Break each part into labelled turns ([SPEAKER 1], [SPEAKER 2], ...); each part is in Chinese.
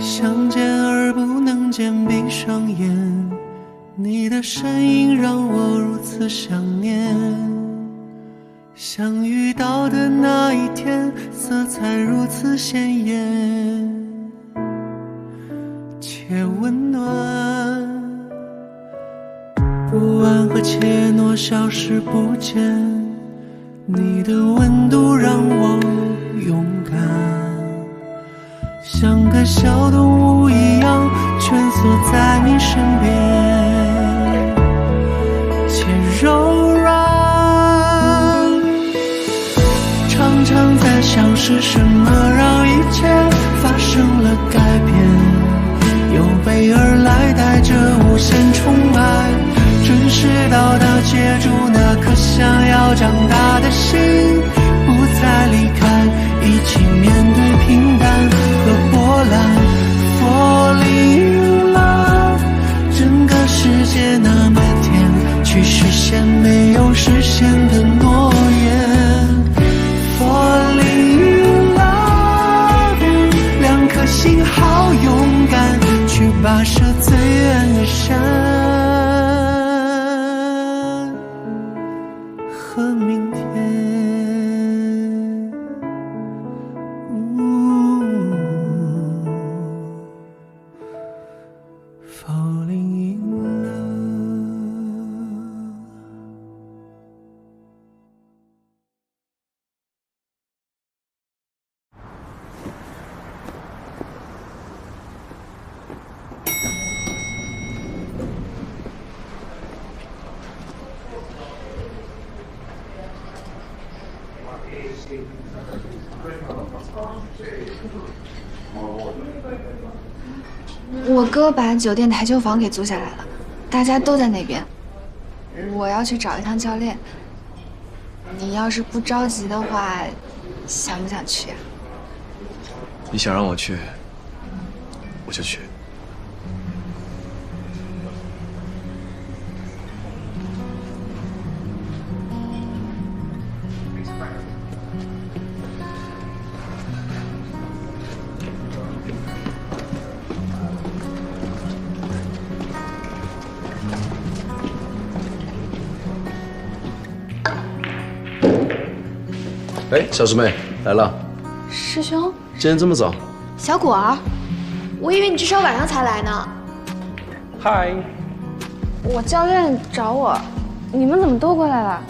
[SPEAKER 1] 相见而不能见，闭上眼，你的身影让我如此想念。相遇到的那一天，色彩如此鲜艳且温暖，不安和怯懦消失不见，你的温度让我勇敢，像个小动物一样蜷缩在你身边，且柔软。常常在想是什么让一切发生了改变，有备而来带着无限宠爱，准时到达接住那颗想要长大的心，不再离开，一起面对平淡和波澜。Falling in love， 整个世界那么甜，去实现没有实现的诺言。Falling in love， 两颗心好勇敢，去跋涉最远的山和明天。Falling in love。
[SPEAKER 2] 我哥把酒店台球房给租下来了，大家都在那边。我要去找一趟教练，你要是不着急的话，想不想去啊？
[SPEAKER 3] 你想让我去，我就去。哎，小师妹来了。
[SPEAKER 2] 师兄，
[SPEAKER 3] 今天这么早？
[SPEAKER 2] 小果儿，我以为你至少晚上才来呢。
[SPEAKER 4] 嗨，
[SPEAKER 2] 我教练找我，你们怎么都过来了？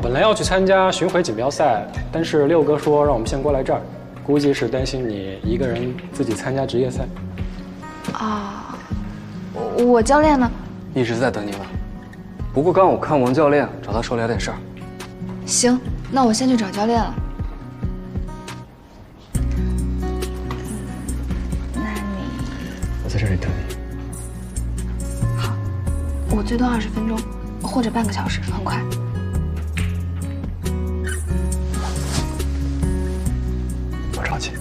[SPEAKER 4] 本来要去参加巡回锦标赛，但是六哥说让我们先过来这儿，估计是担心你一个人自己参加职业赛。
[SPEAKER 2] 啊，我教练呢？
[SPEAKER 5] 一直在等你了。不过刚我看王教练找他说聊点事儿。
[SPEAKER 2] 行，那我先去找教练了。那你……
[SPEAKER 5] 我在这里等你。
[SPEAKER 2] 好，我最多20分钟，或者半个小时，很快。
[SPEAKER 5] 不着急。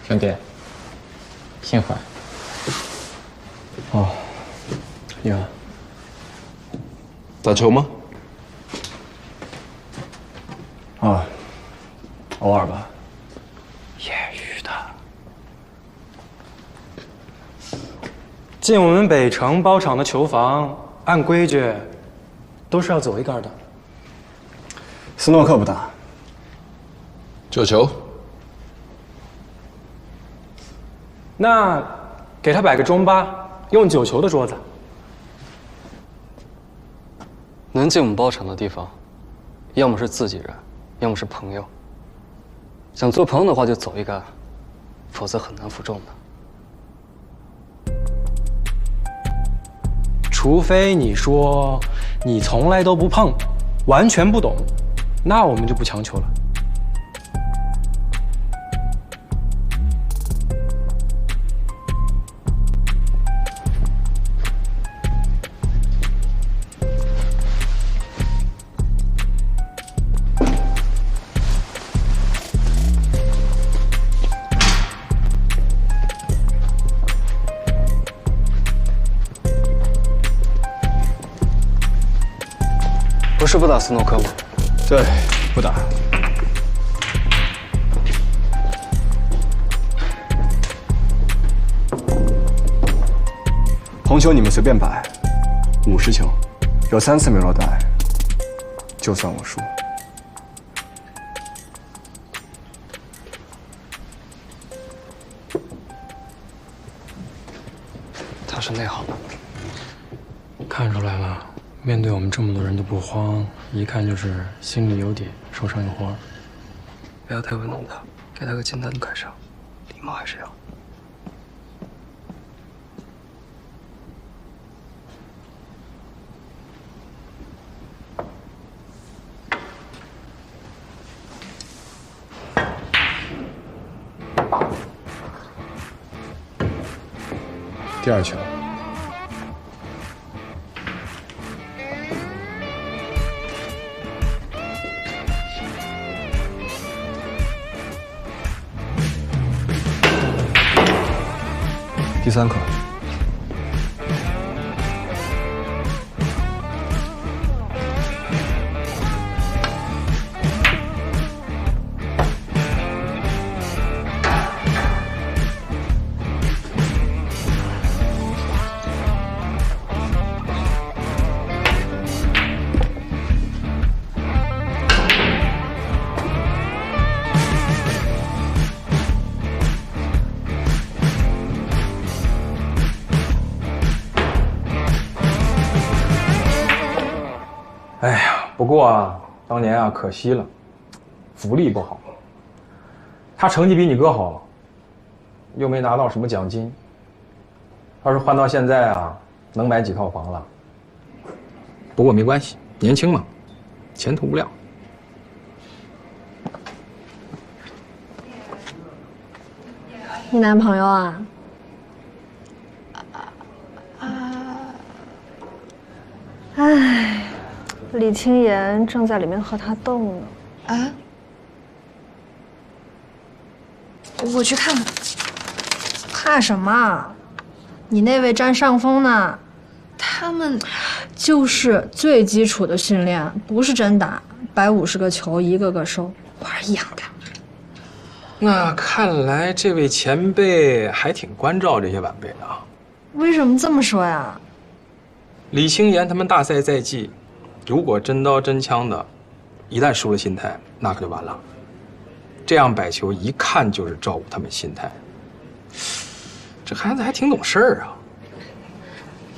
[SPEAKER 6] 兄弟，幸会。
[SPEAKER 5] 哦，你好。
[SPEAKER 3] 打球吗？
[SPEAKER 5] 啊，偶尔吧。业余的。
[SPEAKER 4] 进我们北城包场的球房，按规矩都是要走一杆的。
[SPEAKER 5] 斯诺克不打。
[SPEAKER 3] 球球。
[SPEAKER 4] 那给他摆个中巴，用9球的桌子。
[SPEAKER 5] 能进我们包场的地方，要么是自己人，要么是朋友。想做朋友的话就走一杆，否则很难服众的。
[SPEAKER 4] 除非你说你从来都不碰，完全不懂，那我们就不强求了。
[SPEAKER 5] 不是不打斯诺克吗？
[SPEAKER 3] 对，不打。红球你们随便摆，50球，有3次没落袋，就算我输。
[SPEAKER 5] 他是内行的，
[SPEAKER 4] 看出来了。面对我们这么多人都不慌，一看就是心里有底，手上有活。
[SPEAKER 5] 不要太为难他，给他个简单的感伤，礼貌还是要。
[SPEAKER 3] 第2球。第3颗。
[SPEAKER 7] 哎呀，不过啊，当年啊可惜了，福利不好。他成绩比你哥好，又没拿到什么奖金。要是换到现在啊，能买几套房了。不过没关系，年轻嘛，前途无量。
[SPEAKER 8] 你男朋友啊？唉，李青言正在里面和他斗呢。
[SPEAKER 2] 啊？我去看看。
[SPEAKER 8] 怕什么？你那位占上风呢。
[SPEAKER 2] 他们
[SPEAKER 8] 就是最基础的训练，不是真打，摆50个球，一个个收，玩一样的。
[SPEAKER 7] 那看来这位前辈还挺关照这些晚辈的啊。
[SPEAKER 8] 为什么这么说呀？
[SPEAKER 7] 李青言他们大赛在即，如果真刀真枪的，一旦输了心态，那可就完了。这样摆球一看就是照顾他们心态。这孩子还挺懂事儿啊。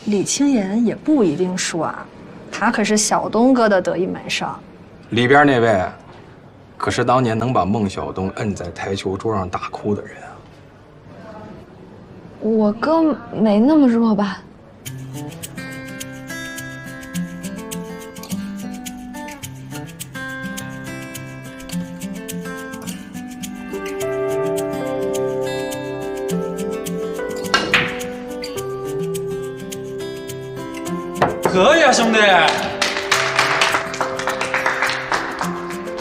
[SPEAKER 8] 李青言也不一定输啊，他可是小东哥的得意门生。
[SPEAKER 7] 里边那位，可是当年能把孟小冬摁在台球桌上大哭的人啊。
[SPEAKER 2] 我哥没那么弱吧？
[SPEAKER 7] 可以啊，兄弟！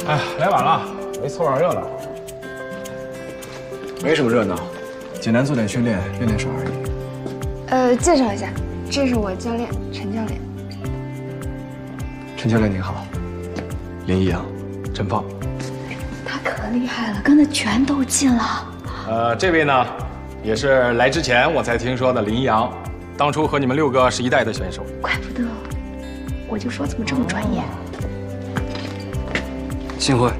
[SPEAKER 7] 哎，来晚了，没凑上热闹。
[SPEAKER 3] 没什么热闹，简单做点训练，练练手而已。
[SPEAKER 2] 介绍一下，这是我教练陈教练。
[SPEAKER 3] 陈教练您好，林一阳，真棒。
[SPEAKER 2] 他可厉害了，刚才全都进了。
[SPEAKER 7] 这位呢，也是来之前我才听说的林一阳，当初和你们6个是一代的选手。
[SPEAKER 2] 怪不得，我就说怎么这么专业。
[SPEAKER 5] 幸会。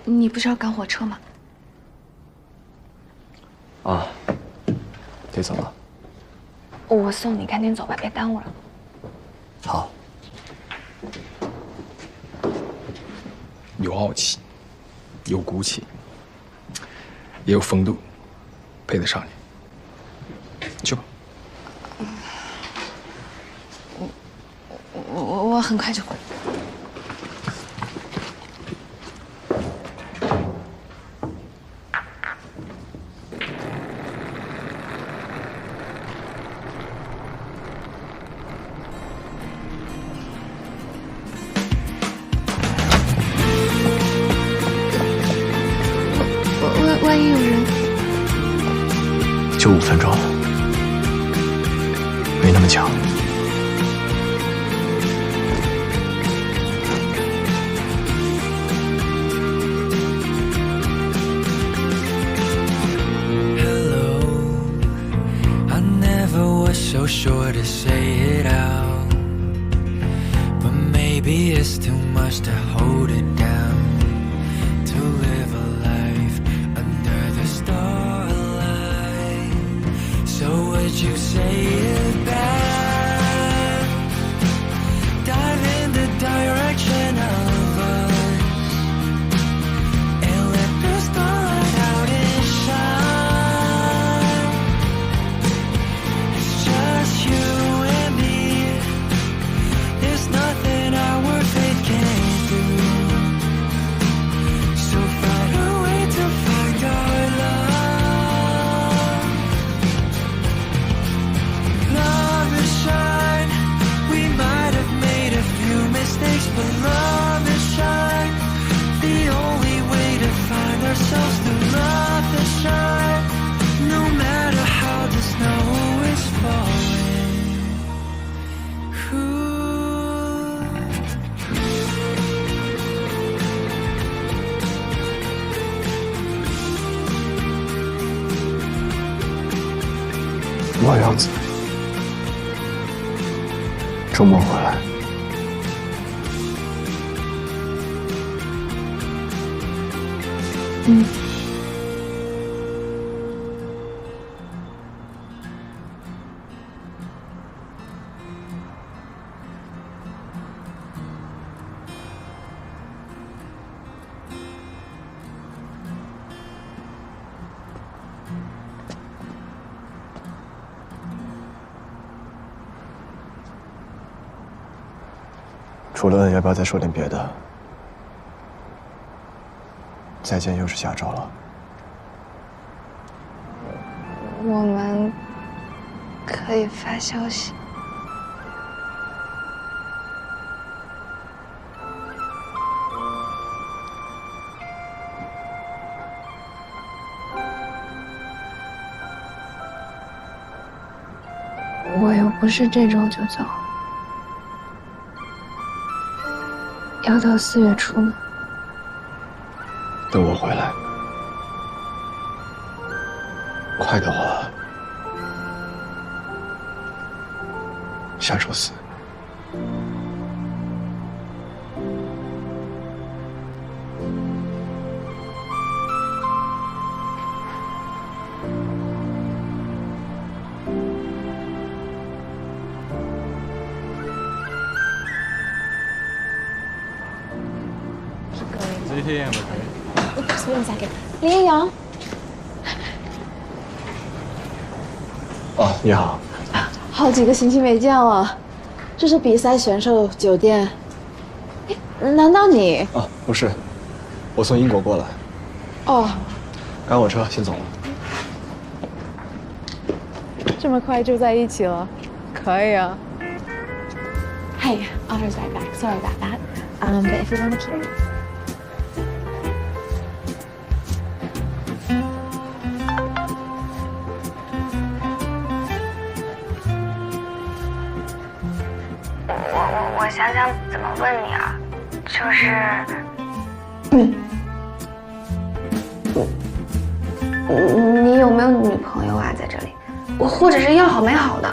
[SPEAKER 2] 你不是要赶火车吗？
[SPEAKER 3] 啊，得走了。
[SPEAKER 2] 我送你，赶紧走吧，别耽误了。
[SPEAKER 3] 好。
[SPEAKER 7] 有傲气，有骨气，也有风度，配得上你。去吧。
[SPEAKER 2] 我很快就回。万一有人，
[SPEAKER 3] 就5分钟，没那么巧。
[SPEAKER 1] So sure to say it out, but maybe it's too much to hold it down. To live a life under the starlight. So would you say it back? Dive in the direction of us and let the starlight out and shine. You and me, there's nothing our faith can't do. So find a way to find our love. Love is shine. We might have made a few mistakes, but love is shine. The only way to find ourselves through love is shine. No matter how the snow is falling.
[SPEAKER 3] 老样子，周末回来。除了恩，要不要再说点别的？再见又是下周了。
[SPEAKER 2] 我们可以发消息。我又不是这周就走。要到4月初呢。
[SPEAKER 3] 等我回来，快的话，下周4。
[SPEAKER 9] 随便撒给林彦阳。
[SPEAKER 3] 哦，你好。
[SPEAKER 9] 好几个星期没见了，这是比赛选手酒店。难道你？
[SPEAKER 3] 啊，不是，我从英国过来。
[SPEAKER 9] 哦，
[SPEAKER 3] 赶我车，先走了。
[SPEAKER 9] 这么快就在一起了，可以啊。Hey, Otter's right back. Sorry about that. But if you want to keep.
[SPEAKER 2] 我想想怎么问你啊，就是，你有没有女朋友啊？在这里，或者是要好没好的？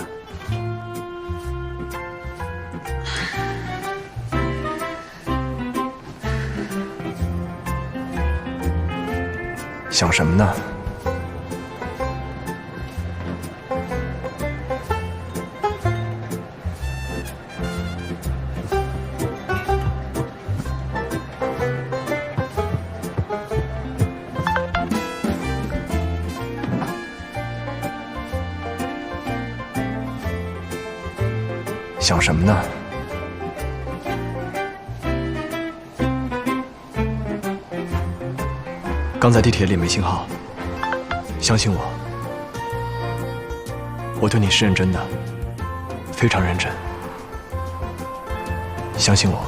[SPEAKER 3] 想什么呢？想什么呢？刚在地铁里没信号，相信我，我对你是认真的，非常认真。相信我。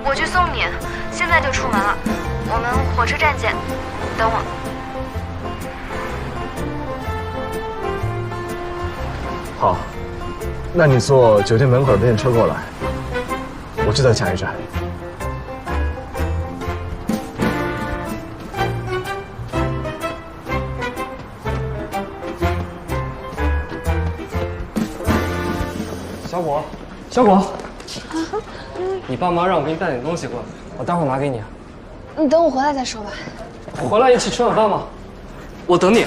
[SPEAKER 2] 我去送你，现在就出门了。我们火车站见，等我。
[SPEAKER 3] 好，那你坐酒店门口的电车过来，我就在下一站。
[SPEAKER 5] 小果，小果，你爸妈让我给你带点东西过来，我待会儿拿给你。
[SPEAKER 2] 你等我回来再说吧。
[SPEAKER 5] 回来一起吃晚饭吗？我等你。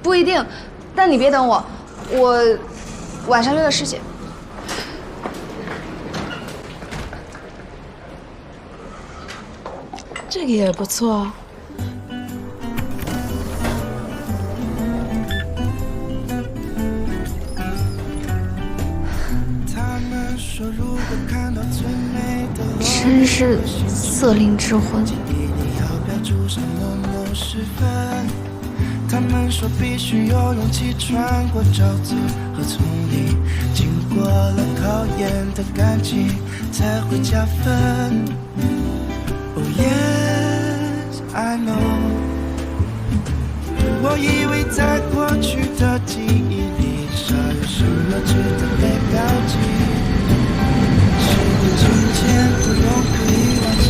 [SPEAKER 2] 不一定，但你别等我，我晚上溜达市去。
[SPEAKER 9] 这个也不错。
[SPEAKER 2] 真是色灵之魂。
[SPEAKER 1] 他们说必须有勇气穿过沼泽和丛林，经过了考验的感情才会加分。Oh yes, I know。我以为在过去的记忆里，少有什么值得被标记。时过境迁，不用刻意忘记，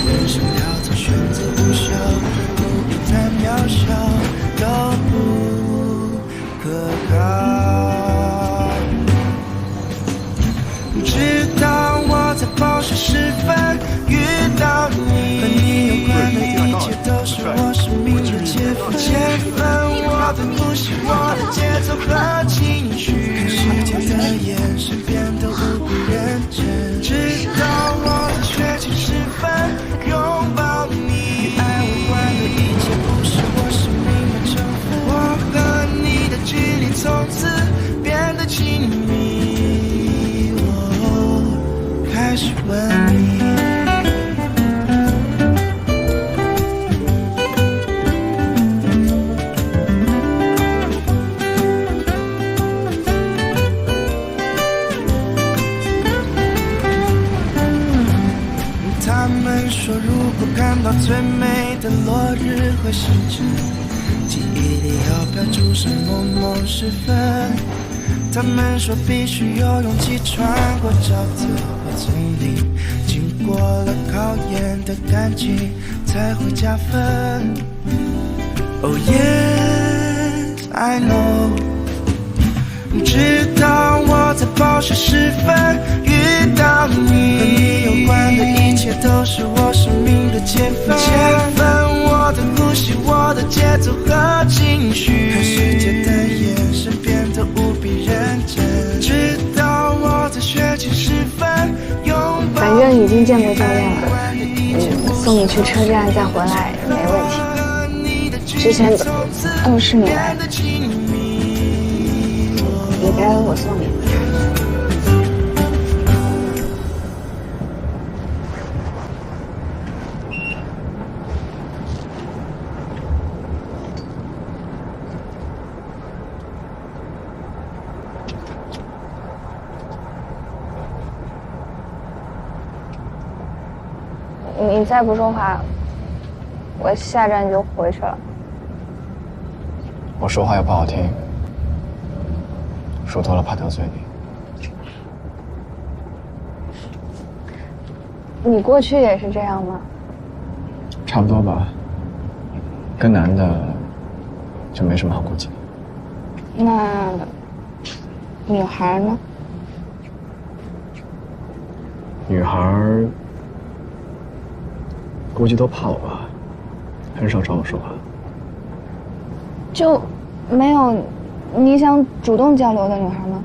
[SPEAKER 1] 人生潦草，选择无效，目标太渺小。都不可靠，直到我在饱学时分遇到你，和你有关的一切都是我生命的解分。我的呼吸，我的节奏和情绪，看世界的眼神变得无比认真，直到我在学习时分拥抱你，与爱无关的一切不是我生命。我和你的距离从此变得亲密，我开始吻你。他们说，如果看到最美的落日和星辰，记忆里要标注上某某时分。他们说必须有勇气穿过沼泽和丛林，经过了考验的感情才会加分。Oh yes, I know。直到我在饱学时分遇到你，和你有关的一切都是我生命的解分。我的呼吸，我的节奏和情绪，看世界的眼神变得无比认真，直到我在学习时分拥抱。
[SPEAKER 2] 反正已经见过教练了，送你去车站再回来没问题。之前都是你来的，也该我送你回家。你再不说话，我下站就回去了。
[SPEAKER 3] 我说话又不好听，说多了怕得罪你。
[SPEAKER 2] 你过去也是这样吗？
[SPEAKER 3] 差不多吧，跟男的就没什么好顾忌。
[SPEAKER 2] 那女孩呢？
[SPEAKER 3] 女孩估计都怕我吧，很少找我说话。
[SPEAKER 2] 就没有你想主动交流的女孩吗？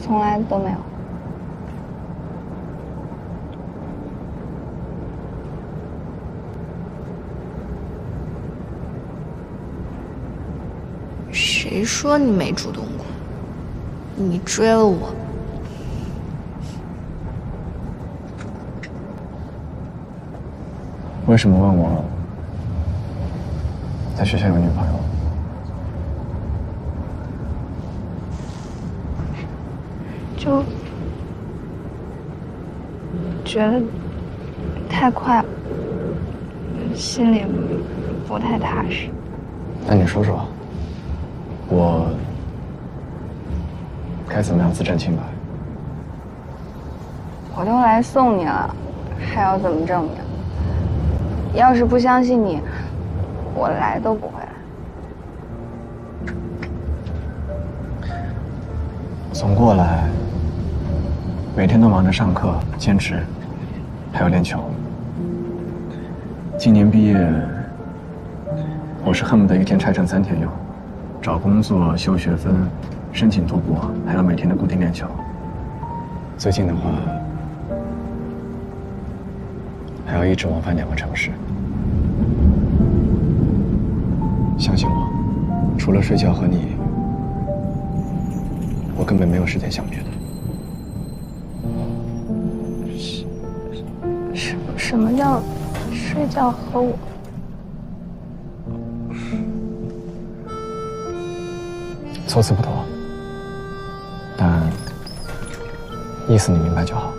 [SPEAKER 2] 从来都没有。谁说你没主动过？你追了我。
[SPEAKER 3] 为什么问我在学校有女朋友？
[SPEAKER 2] 就觉得太快了，心里不太踏实。
[SPEAKER 3] 那你说说，我该怎么样自证清白？
[SPEAKER 2] 我都来送你了，还要怎么证明？要是不相信你，我来都不会来。
[SPEAKER 3] 从过来，每天都忙着上课、兼职，还有练球。今年毕业，我是恨不得一天拆成3天用，找工作、修学分、申请读博，还有每天的固定练球。最近的话，还要一直往返2个城市。相信我，除了睡觉和你，我根本没有时间想别的。
[SPEAKER 2] 什么叫睡觉和我？
[SPEAKER 3] 措辞不同，但意思你明白就好。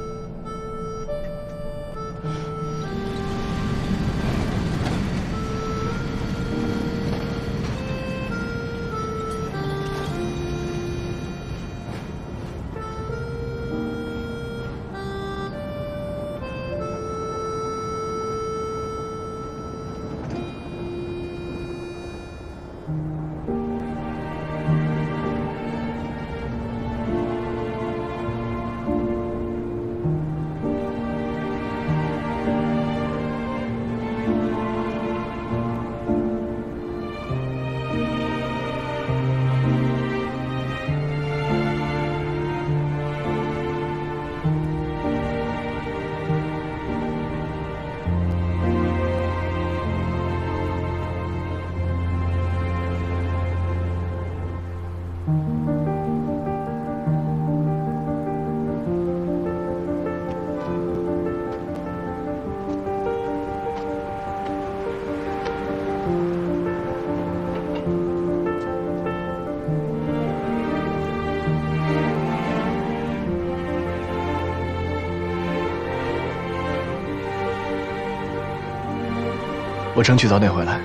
[SPEAKER 3] 我争取早点回来。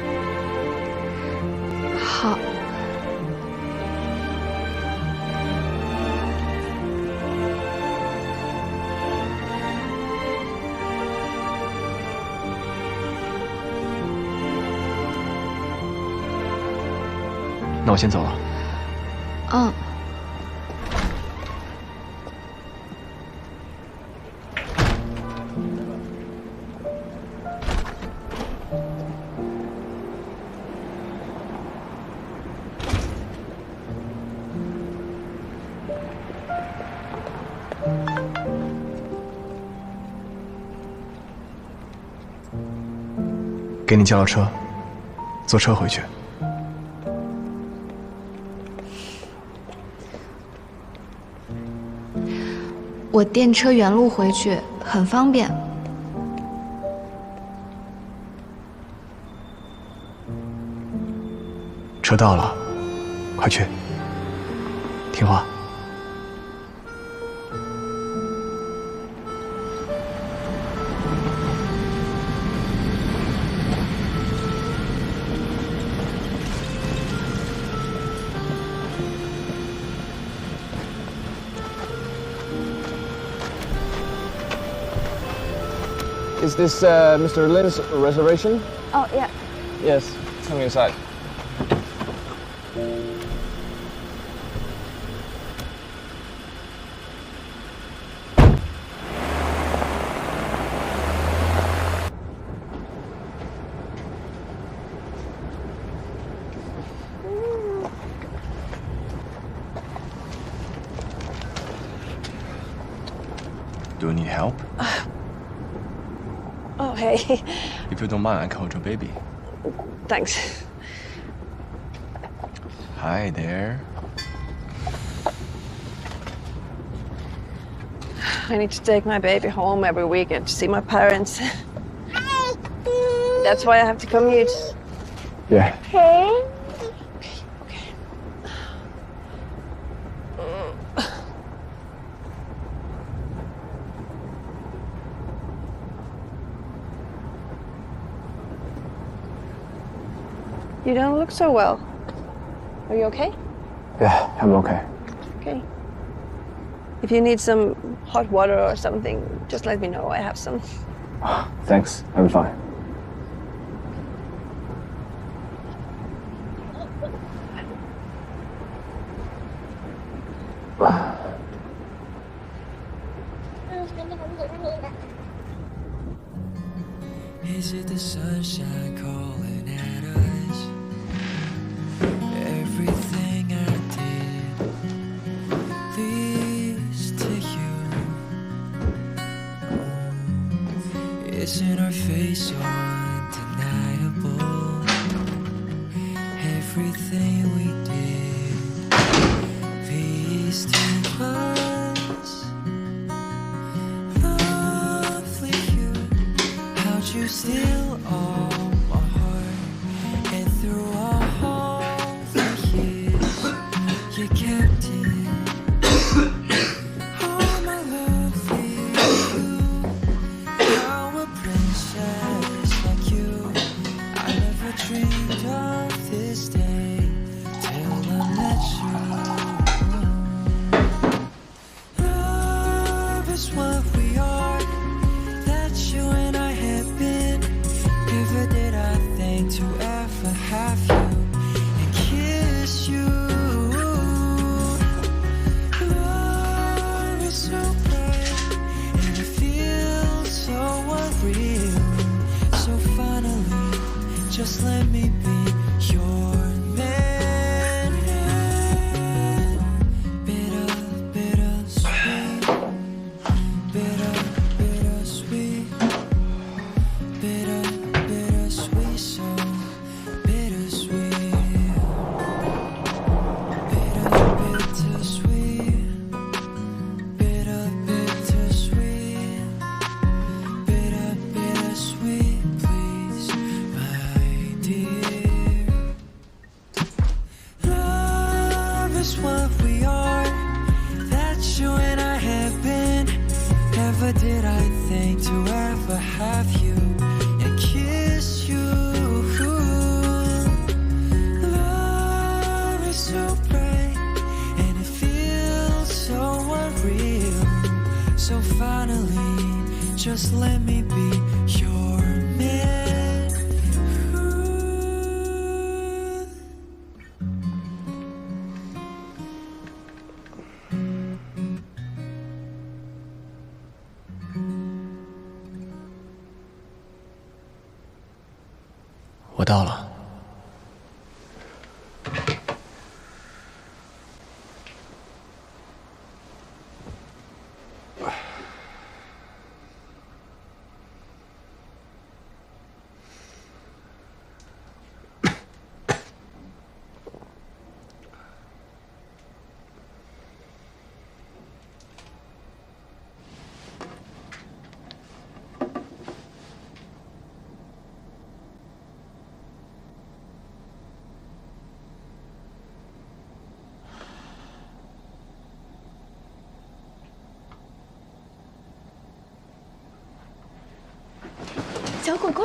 [SPEAKER 2] 好。
[SPEAKER 3] 那我先走了。
[SPEAKER 2] 嗯。
[SPEAKER 3] 给你叫了车，坐车回去。
[SPEAKER 2] 我电车原路回去，很方便。
[SPEAKER 3] 车到了，快去，听话。
[SPEAKER 10] Is this Mr. Lin's reservation?
[SPEAKER 2] Oh, yeah.
[SPEAKER 10] Yes. Come inside.
[SPEAKER 11] Do you need help?
[SPEAKER 12] Oh, hey.
[SPEAKER 11] If you don't mind, I can hold your baby.
[SPEAKER 12] Thanks.
[SPEAKER 11] Hi there.
[SPEAKER 12] I need to take my baby home every weekend to see my parents. That's why I have to commute.
[SPEAKER 3] Yeah.
[SPEAKER 12] Okay. You don't look so well. Are you okay?
[SPEAKER 3] Yeah, I'm okay.
[SPEAKER 12] Okay. If you need some hot water or something, just let me know. I have some.
[SPEAKER 3] Thanks, I'm fine.
[SPEAKER 1] Is it the sunshine calling at us? Everything I did leads to you. Isn't our face so undeniable? Everything we did leads to us. Lovely you, how'd you steal all my heart? And through all the years, you kept it. Oh, my lovely you, how a princess like you. I never dreamed of this day till I met you. Love is what we are. That you and I have been. Never did I think to ever have you and kiss you. Love is so bright and it feels so unreal. So finally, just let me be your man. Bitter, bitter, sweet. Bitter, bitter, sweet. Bitter, bitter, sweet, so bittersweet. Bitter, bitter, sweet. Bitter, bitter, sweet. Bitter, bitter, sweet, please, my dear. Love is what we are. That you and I have been. Never did I think to ever have you and kiss you. Love is so bright and it feels so unreal. So finally, just let me be your man.
[SPEAKER 11] 我到了。
[SPEAKER 2] 小果果，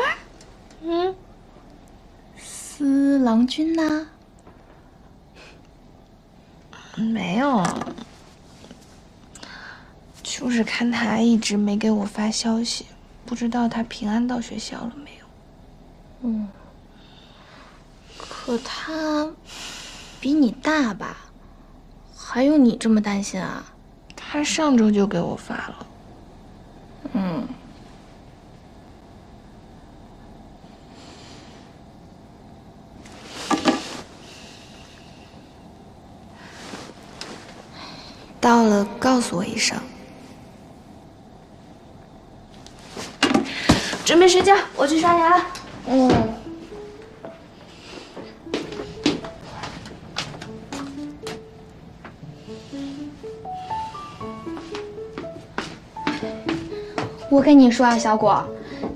[SPEAKER 2] 司郎君呢？
[SPEAKER 13] 没有，就是看他一直没给我发消息，不知道他平安到学校了没有。
[SPEAKER 2] 可他比你大吧？还用你这么担心啊？
[SPEAKER 13] 他上周就给我发了。到了，告诉我一声。准备睡觉，我去刷牙了。我跟你说啊，小果，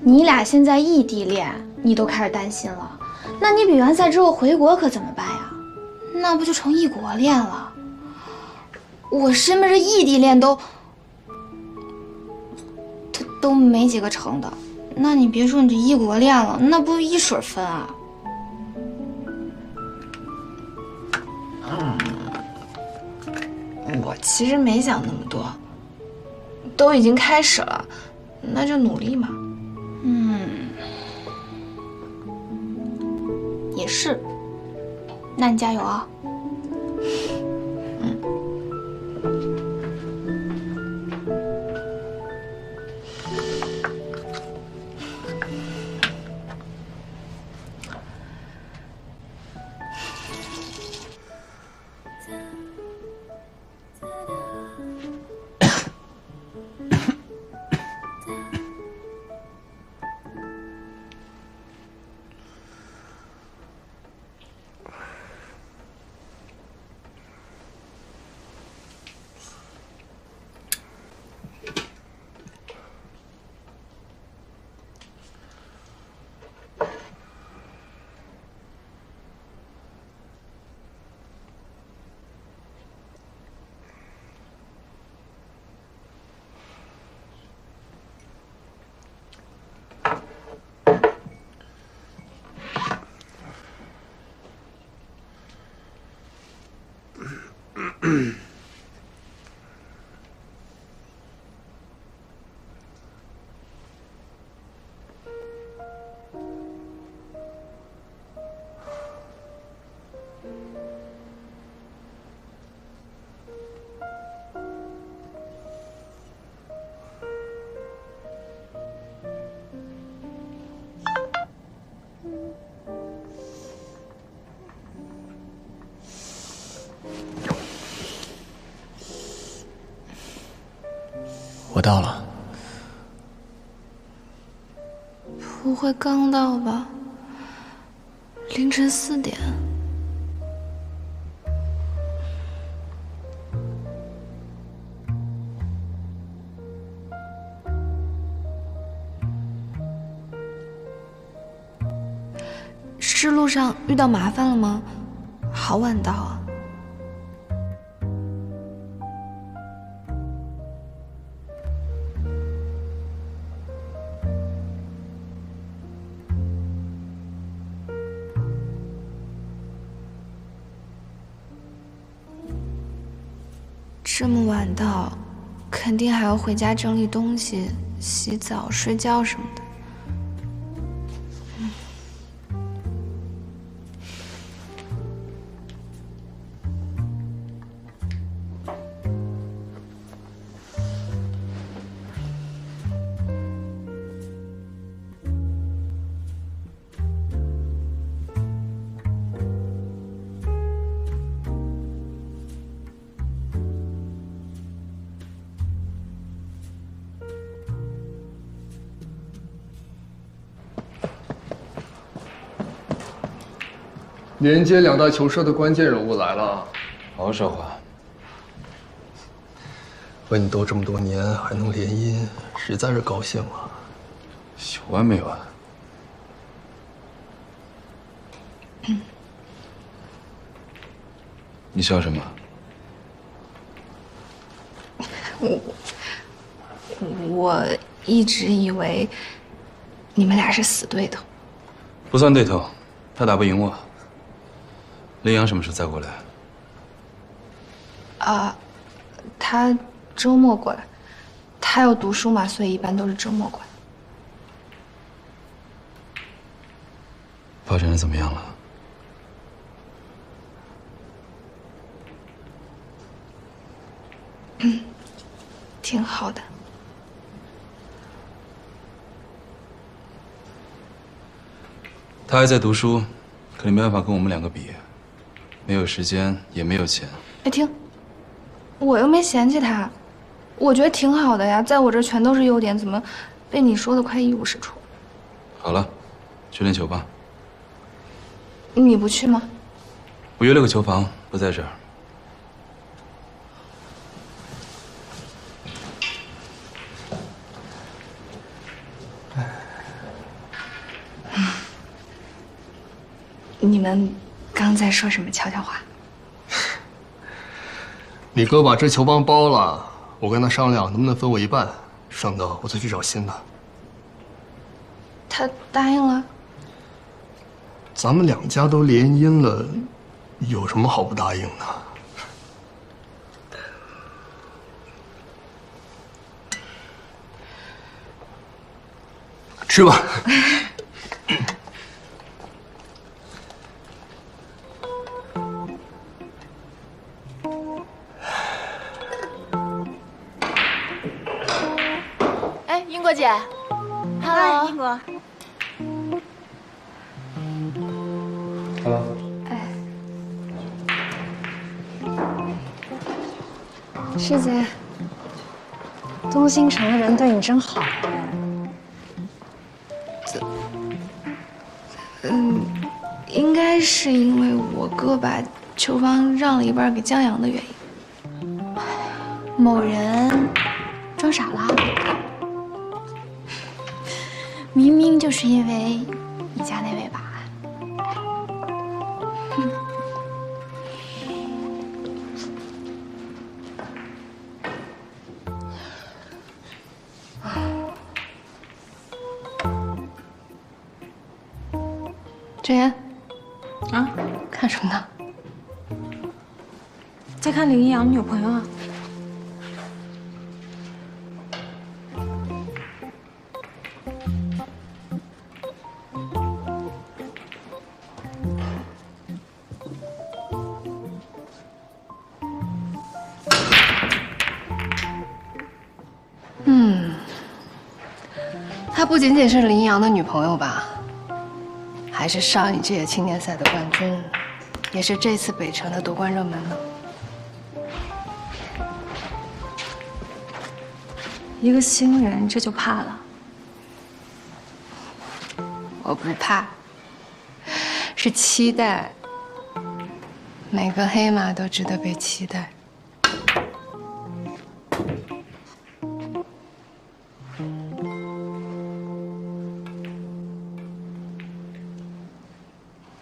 [SPEAKER 13] 你俩现在异地恋，你都开始担心了，那你比完赛之后回国可怎么办呀？那不就成异国恋了？我身边这异地恋都没几个成的，那你别说你这异国恋了，那不一水分啊？我其实没想那么多，都已经开始了，那就努力嘛。也是，那你加油啊！
[SPEAKER 11] 我到了。
[SPEAKER 13] 不会刚到吧？凌晨4点。是路上遇到麻烦了吗？好晚到啊。这么晚到，肯定还要回家整理东西、洗澡、睡觉什么的。
[SPEAKER 10] 连接2大球社的关键人物来了，
[SPEAKER 11] 好好说话。
[SPEAKER 10] 和你斗这么多年还能联姻，实在是高兴了。
[SPEAKER 11] 有完没完？你笑什么？
[SPEAKER 13] 我一直以为你们俩是死对头。
[SPEAKER 11] 不算对头，他打不赢我。林阳什么时候再过来？
[SPEAKER 13] 啊，他周末过来，他要读书嘛，所以一般都是周末过来。
[SPEAKER 11] 发展的怎么样了？
[SPEAKER 13] 挺好的。
[SPEAKER 11] 他还在读书，可你没办法跟我们2个比，没有时间，也没有钱。
[SPEAKER 13] 哎，听，我又没嫌弃他，我觉得挺好的呀，在我这全都是优点，怎么被你说的快一无是处？
[SPEAKER 11] 好了，去练球吧。
[SPEAKER 2] 你不去吗？
[SPEAKER 11] 我约了个球房，不在这儿。
[SPEAKER 2] 你们刚在说什么悄悄话？
[SPEAKER 10] 你哥把这球帮包了，我跟他商量能不能分我一半，省得我再去找新的。
[SPEAKER 2] 他答应了。
[SPEAKER 10] 咱们2家都联姻了，有什么好不答应的？吃吧。
[SPEAKER 9] 哎，英国姐 ，Hello，
[SPEAKER 13] 英国。
[SPEAKER 8] 师姐，东兴城的人对你真好
[SPEAKER 2] 应该是因为我哥把球房让了一半给江阳的原因。
[SPEAKER 13] 某人装傻了，明明就是因为你家那位吧。
[SPEAKER 2] 郑言，
[SPEAKER 8] 啊，
[SPEAKER 2] 看什么呢？
[SPEAKER 8] 在看林一阳女朋友啊。
[SPEAKER 14] 她不仅仅是林阳的女朋友吧，还是上一届青年赛的冠军，也是这次北城的夺冠热门呢。
[SPEAKER 2] 一个新人这就怕了？
[SPEAKER 14] 我不是怕，是期待。每个黑马都值得被期待。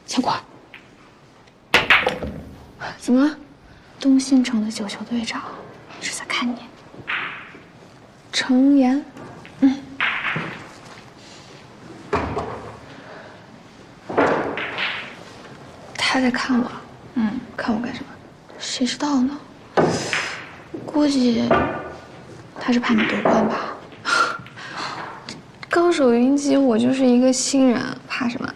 [SPEAKER 2] 小果，怎么了？
[SPEAKER 13] 东兴城的9球队长是在看你。
[SPEAKER 2] 程岩，他在看我，看我干什么？
[SPEAKER 13] 谁知道呢？估计他是怕你夺冠吧。
[SPEAKER 2] 高手云集，我就是一个新人，怕什么？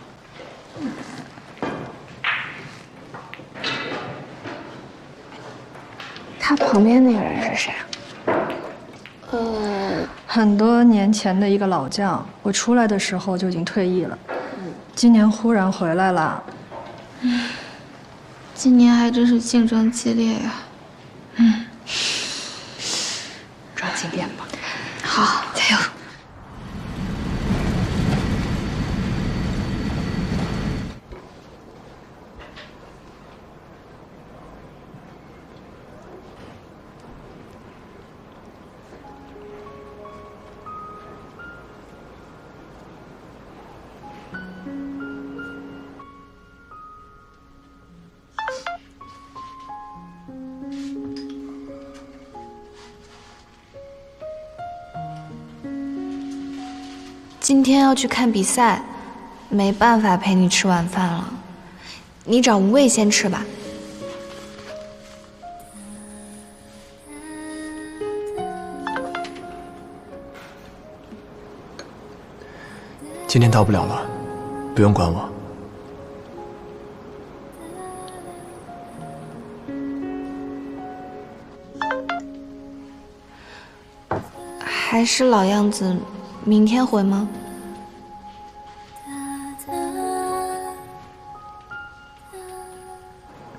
[SPEAKER 2] 他旁边那个人是谁啊？
[SPEAKER 8] 很多年前的一个老将，我出来的时候就已经退役了，今年忽然回来了。
[SPEAKER 13] 今年还真是竞争激烈呀。
[SPEAKER 14] 抓紧点吧。
[SPEAKER 13] 好，
[SPEAKER 14] 加油。
[SPEAKER 2] 今天要去看比赛，没办法陪你吃晚饭了。你找吴畏先吃吧。
[SPEAKER 3] 今天到不了了，不用管我。
[SPEAKER 2] 还是老样子，明天回吗？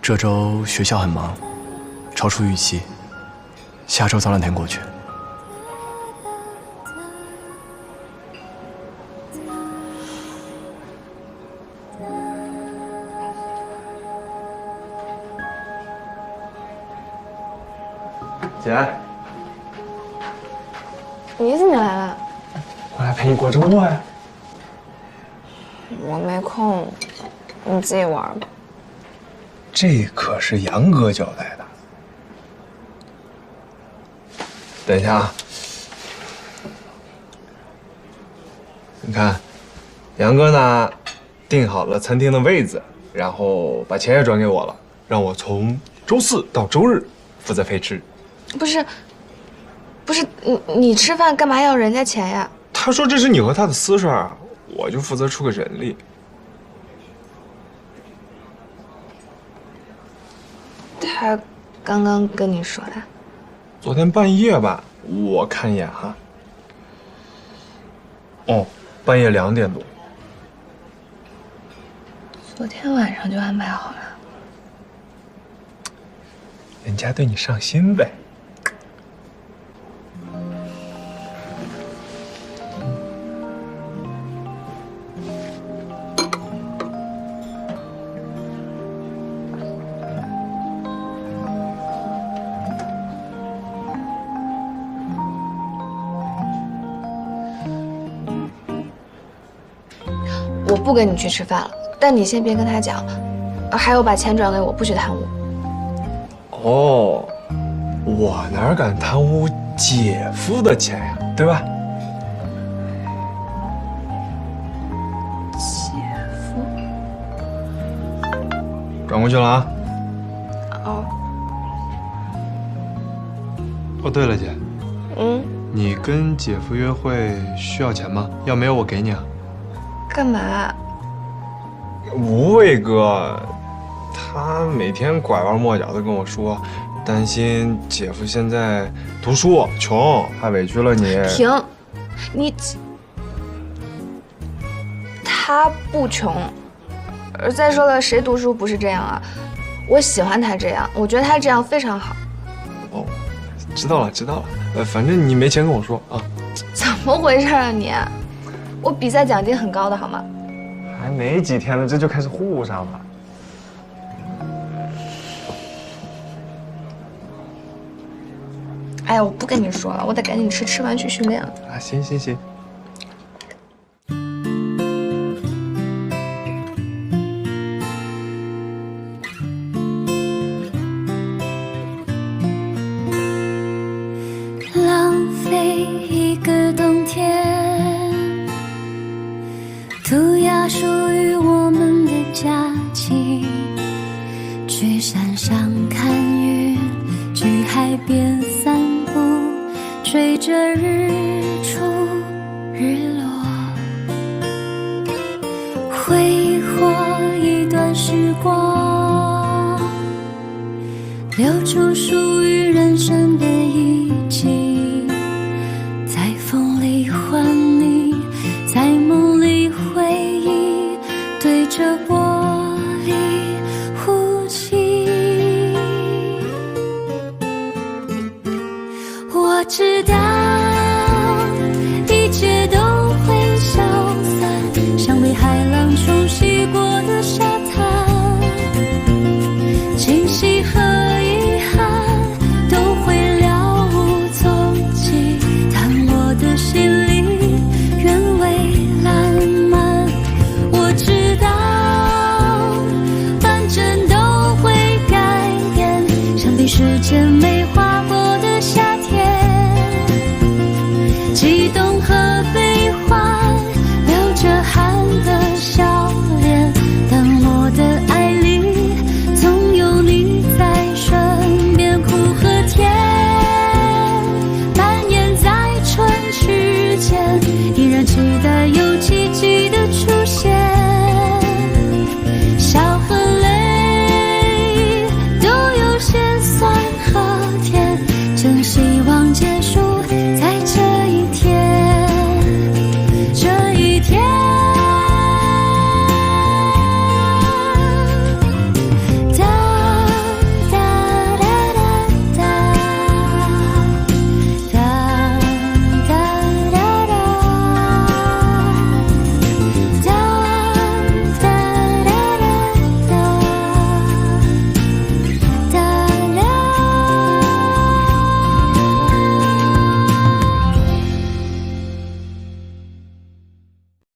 [SPEAKER 3] 这周学校很忙，超出预期，下周早2天过去。姐，
[SPEAKER 9] 你怎么来了？
[SPEAKER 3] 我来陪你过周末呀。
[SPEAKER 9] 我没空，你自己玩吧。
[SPEAKER 3] 这可是杨哥交代的。等一下啊，你看，杨哥呢订好了餐厅的位子，然后把钱也转给我了，让我从周4到周日负责陪吃。
[SPEAKER 2] 不是，你吃饭干嘛要人家钱呀？
[SPEAKER 3] 他说这是你和他的私事儿，我就负责出个人力。
[SPEAKER 2] 他刚刚跟你说的？
[SPEAKER 3] 昨天半夜吧，我看一眼哈。哦，半夜2点多。
[SPEAKER 2] 昨天晚上就安排好了。
[SPEAKER 3] 人家对你上心呗。
[SPEAKER 2] 我不跟你去吃饭了，但你先别跟他讲，还有把钱转给我，不许贪污。
[SPEAKER 3] 哦，我哪敢贪污姐夫的钱呀，对吧？
[SPEAKER 2] 姐夫。
[SPEAKER 3] 转过去了啊。
[SPEAKER 2] 哦。
[SPEAKER 11] 哦，对了，姐。你跟姐夫约会需要钱吗？要没有我给你啊。
[SPEAKER 2] 干嘛？
[SPEAKER 3] 无畏哥，他每天拐弯抹角的跟我说，担心姐夫现在读书穷，怕委屈了你。
[SPEAKER 2] 停，你，他不穷，再说了，谁读书不是这样啊？我喜欢他这样，我觉得他这样非常好。
[SPEAKER 3] 哦，知道了，知道了。反正你没钱跟我说啊。
[SPEAKER 2] 怎么回事啊你？我比赛奖金很高的好吗？
[SPEAKER 3] 还没几天呢，这就开始互上了。
[SPEAKER 2] 哎呀，我不跟你说了，我得赶紧吃，吃完去训练了。
[SPEAKER 3] 啊，行行行。
[SPEAKER 15] 浪费一个冬天，涂鸦属于我们的假期，去山上看云，去海边散步，追着日出日落，挥霍一段时光，留住属于人生的一季，在风里唤你，在梦里回忆，对着玻璃呼吸。我知道一切都会消散，像被海浪冲洗过的沙滩，惊喜和遗憾都会了无踪迹，但我的心里原味烂漫。我知道反正都会改变，想必时间没